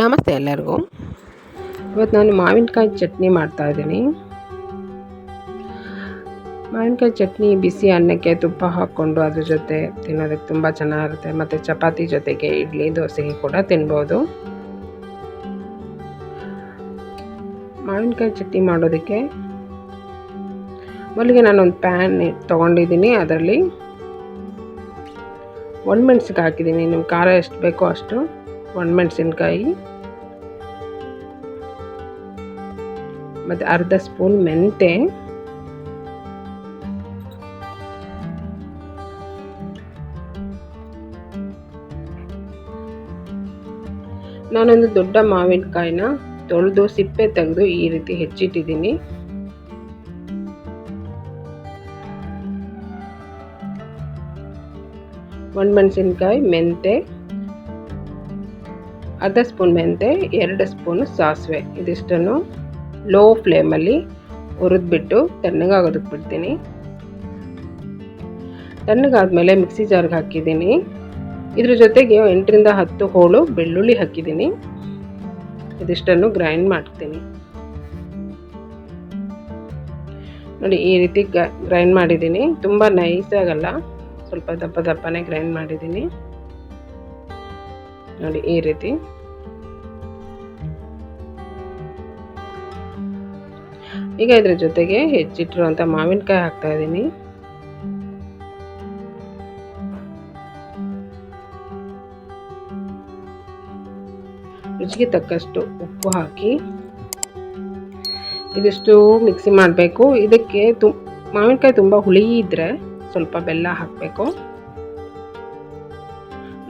ನಮಸ್ತೆ ಎಲ್ಲರಿಗೂ. ಇವತ್ತು ನಾನು ಮಾವಿನಕಾಯಿ ಚಟ್ನಿ ಮಾಡ್ತಾಯಿದ್ದೀನಿ. ಮಾವಿನಕಾಯಿ ಚಟ್ನಿ ಬಿಸಿ ಅನ್ನಕ್ಕೆ ತುಪ್ಪ ಹಾಕ್ಕೊಂಡು ಅದ್ರ ಜೊತೆ ತಿನ್ನೋದಕ್ಕೆ ತುಂಬ ಚೆನ್ನಾಗಿರುತ್ತೆ. ಮತ್ತು ಚಪಾತಿ ಜೊತೆಗೆ ಇಡ್ಲಿ ದೋಸೆಗೆ ಕೂಡ ತಿನ್ಬೋದು. ಮಾವಿನಕಾಯಿ ಚಟ್ನಿ ಮಾಡೋದಕ್ಕೆ ಮೊದಲಿಗೆ ನಾನೊಂದು ಪ್ಯಾನ್ ತೊಗೊಂಡಿದ್ದೀನಿ. ಅದರಲ್ಲಿ ಒಣಮೆಣ್ಸಿಗೆ ಹಾಕಿದ್ದೀನಿ. ನಿಮ್ಮ ಖಾರ ಎಷ್ಟು ಬೇಕೋ ಅಷ್ಟು ಒಣಮೆಣಸಿನ್ಕಾಯಿ ಮತ್ತು ಅರ್ಧ ಸ್ಪೂನ್ ಮೆಂತೆ, ನಾನೊಂದು ದೊಡ್ಡ ಮಾವಿನಕಾಯಿನ ತೊಳೆದು ಸಿಪ್ಪೆ ತೆಗೆದು ಈ ರೀತಿ ಹೆಚ್ಚಿಟ್ಟಿದ್ದೀನಿ. ಒಣಮೆಣಸಿನ್ಕಾಯಿ, ಮೆಂತೆ, ಅರ್ಧ ಸ್ಪೂನ್ ಮೆಂತೆ, 2 ಸ್ಪೂನು ಸಾಸಿವೆ, ಇದಿಷ್ಟನ್ನು ಲೋ ಫ್ಲೇಮಲ್ಲಿ ಹುರಿದ್ಬಿಟ್ಟು ತಣ್ಣಗಾಗೋದಕ್ಕೆ ಬಿಡ್ತೀನಿ. ತಣ್ಣಗಾದ್ಮೇಲೆ ಮಿಕ್ಸಿ ಜಾರ್ಗೆ ಹಾಕಿದ್ದೀನಿ. ಇದ್ರ ಜೊತೆಗೆ 8 ರಿಂದ 10 ಹೋಳು ಬೆಳ್ಳುಳ್ಳಿ ಹಾಕಿದ್ದೀನಿ. ಇದಿಷ್ಟನ್ನು ಗ್ರೈಂಡ್ ಮಾಡ್ತೀನಿ. ನೋಡಿ, ಈ ರೀತಿ ಗ್ರೈಂಡ್ ಮಾಡಿದ್ದೀನಿ. ತುಂಬ ನೈಸ್ ಆಗಲ್ಲ, ಸ್ವಲ್ಪ ದಪ್ಪ ದಪ್ಪನೇ ಗ್ರೈಂಡ್ ಮಾಡಿದ್ದೀನಿ. ನೋಡಿ, ಈ ರೀತಿ. ಈಗ ಇದ್ರ ಜೊತೆಗೆ ಹೆಚ್ಚಿಟ್ಟಿರುವಂಥ ಮಾವಿನಕಾಯಿ ಹಾಕ್ತಾ ಇದ್ದೀನಿ. ರುಚಿಗೆ ತಕ್ಕಷ್ಟು ಉಪ್ಪು ಹಾಕಿ ಇದಿಷ್ಟು ಮಿಕ್ಸಿ ಮಾಡಬೇಕು. ಇದಕ್ಕೆ ಮಾವಿನಕಾಯಿ ತುಂಬ ಹುಳಿ ಇದ್ದರೆ ಸ್ವಲ್ಪ ಬೆಲ್ಲ ಹಾಕಬೇಕು.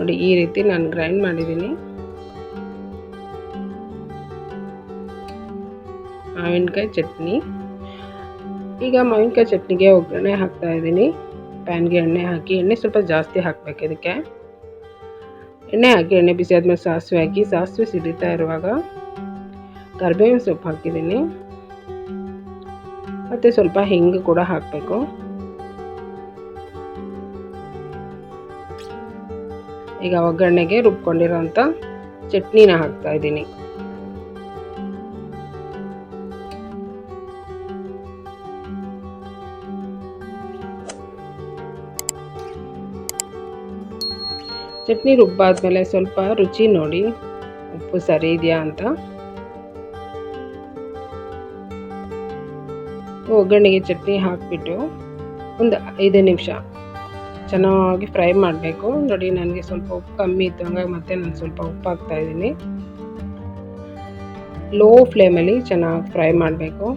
ನೋಡಿ, ಈ ರೀತಿ ನಾನು ಗ್ರೈಂಡ್ ಮಾಡಿದ್ದೀನಿ. ಮಾವಿನಕಾಯಿ ಚಟ್ನಿ. ಈಗ ಮಾವಿನಕಾಯಿ ಚಟ್ನಿಗೆ ಒಗ್ಗರಣೆ ಹಾಕ್ತಾ ಇದ್ದೀನಿ. ಪ್ಯಾನ್ಗೆ ಎಣ್ಣೆ ಹಾಕಿ, ಎಣ್ಣೆ ಸ್ವಲ್ಪ ಜಾಸ್ತಿ ಹಾಕಬೇಕು. ಇದಕ್ಕೆ ಎಣ್ಣೆ ಹಾಕಿ, ಎಣ್ಣೆ ಬಿಸಿ ಆದಮೇಲೆ ಸಾಸಿವೆ ಹಾಕಿ, ಸಾಸಿವೆ ಸಿಡಿತಾ ಇರುವಾಗ ಕರಿಬೇವಿನ ಸೊಪ್ಪು ಹಾಕಿದ್ದೀನಿ. ಮತ್ತು ಸ್ವಲ್ಪ ಹಿಂಗು ಕೂಡ ಹಾಕಬೇಕು. ಈಗ ಒಗ್ಗರಣೆಗೆ ರುಬ್ಕೊಂಡಿರೋಂಥ ಚಟ್ನಿನ ಹಾಕ್ತಾ ಇದ್ದೀನಿ. ಚಟ್ನಿ ರುಬ್ಬಾದ್ಮೇಲೆ ಸ್ವಲ್ಪ ರುಚಿ ನೋಡಿ, ಉಪ್ಪು ಸರಿ ಇದೆಯಾ ಅಂತ. ಒಗ್ಗರಣೆಗೆ ಚಟ್ನಿ ಹಾಕಿಬಿಟ್ಟು ಒಂದು 5 ನಿಮಿಷ ಚೆನ್ನಾಗಿ ಫ್ರೈ ಮಾಡಬೇಕು. ನೋಡಿ, ನನಗೆ ಸ್ವಲ್ಪ ಉಪ್ಪು ಕಮ್ಮಿ ಇತ್ತು, ಹಂಗಾಗಿ ಮತ್ತೆ ನಾನು ಸ್ವಲ್ಪ ಉಪ್ಪು ಹಾಕ್ತಾ ಇದ್ದೀನಿ. ಲೋ ಫ್ಲೇಮಲ್ಲಿ ಚೆನ್ನಾಗಿ ಫ್ರೈ ಮಾಡಬೇಕು.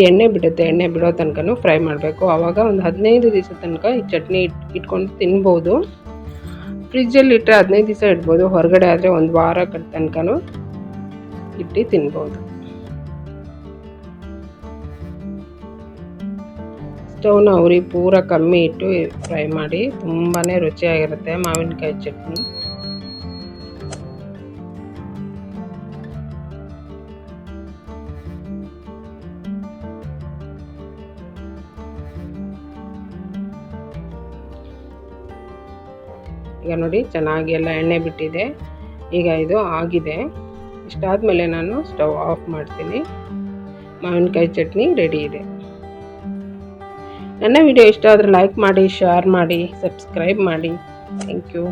ಎಣ್ಣೆ ಬಿಡುತ್ತೆ, ಎಣ್ಣೆ ಬಿಡೋ ತನಕ ಫ್ರೈ ಮಾಡಬೇಕು. ಆವಾಗ ಒಂದು 15 ದಿವಸ ತನಕ ಈ ಚಟ್ನಿ ಇಟ್ಕೊಂಡು ತಿನ್ಬೋದು. ಫ್ರಿಜ್ಜಲ್ಲಿ ಇಟ್ಟರೆ 15 ದಿವಸ ಇಡ್ಬೋದು. ಹೊರಗಡೆ ಆದರೆ 1 ವಾರ ತನಕ ಇಟ್ಟು ತಿನ್ಬೋದು. ಸ್ಟವ್ನ ಉರಿ ಪೂರ ಕಮ್ಮಿ ಇಟ್ಟು ಫ್ರೈ ಮಾಡಿ. ತುಂಬಾ ರುಚಿಯಾಗಿರುತ್ತೆ ಮಾವಿನಕಾಯಿ ಚಟ್ನಿ. ಈಗ ನೋಡಿ, ಚೆನ್ನಾಗಿ ಎಲ್ಲ ಎಣ್ಣೆ ಬಿಟ್ಟಿದೆ. ಈಗ ಇದು ಆಗಿದೆ. ಇಷ್ಟಾದಮೇಲೆ ನಾನು ಸ್ಟವ್ ಆಫ್ ಮಾಡ್ತೀನಿ. ಮಾವಿನಕಾಯಿ ಚಟ್ನಿ ರೆಡಿ ಇದೆ. ನನ್ನ ವಿಡಿಯೋ ಇಷ್ಟ ಆದರೆ ಲೈಕ್ ಮಾಡಿ, ಶೇರ್ ಮಾಡಿ, ಸಬ್ಸ್ಕ್ರೈಬ್ ಮಾಡಿ. Thank you.